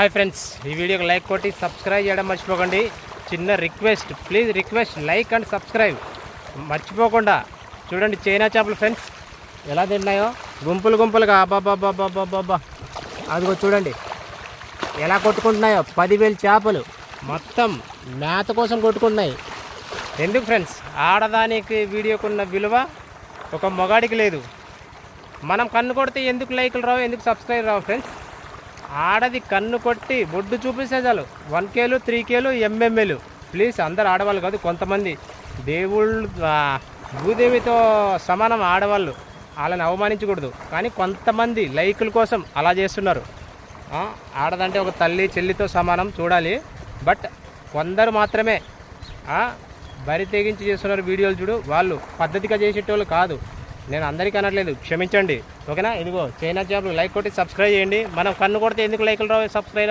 Hi friends, ఈ వీడియోకి like కొట్టి సబ్స్క్రైబ్ చేయడం మర్చిపోకండి. చిన్న request, please request, like and subscribe మర్చిపోకుండా. చూడండి చైనా చేపలు ఫ్రెండ్స్ ఎలా తిన్నాయో, గుంపులు గుంపులుగా. అబ్బాబ్బాబ్బాబ్బాబ్బా, అదిగో చూడండి ఎలా కొట్టుకుంటున్నాయో. 10,000 చేపలు మొత్తం మేత కోసం కొట్టుకుంటున్నాయి. ఎందుకు ఫ్రెండ్స్, ఆడదానికి వీడియోకున్న విలువ ఒక మొగాడికి లేదు. మనం కన్ను కొడితే ఎందుకు లైకులు రావు, ఎందుకు సబ్స్క్రైబ్ రావు ఫ్రెండ్స్? ఆడది కన్ను కొట్టి బొడ్డు చూపిస్తే చాలు 1K 3K ఎంఎంఏలు. ప్లీజ్, అందరు ఆడవాళ్ళు కాదు, కొంతమంది దేవుళ్ళు భూదేవితో సమానం ఆడవాళ్ళు, వాళ్ళని అవమానించకూడదు. కానీ కొంతమంది లైకుల కోసం అలా చేస్తున్నారు. ఆడదంటే ఒక తల్లి చెల్లితో సమానం చూడాలి. బట్ కొందరు మాత్రమే బరి తెగించి చేస్తున్నారు వీడియోలు. చూడు, వాళ్ళు పద్ధతిగా చేసేటోళ్ళు కాదు. నేను అందరికీ అనట్లేదు, క్షమించండి, ఓకేనా? ఇదిగో చైనా చేపలు లైక్ కొట్టి సబ్స్క్రైబ్ చేయండి. మనం కన్ను కొడితే ఎందుకు లైకులు రావు, సబ్స్క్రైబ్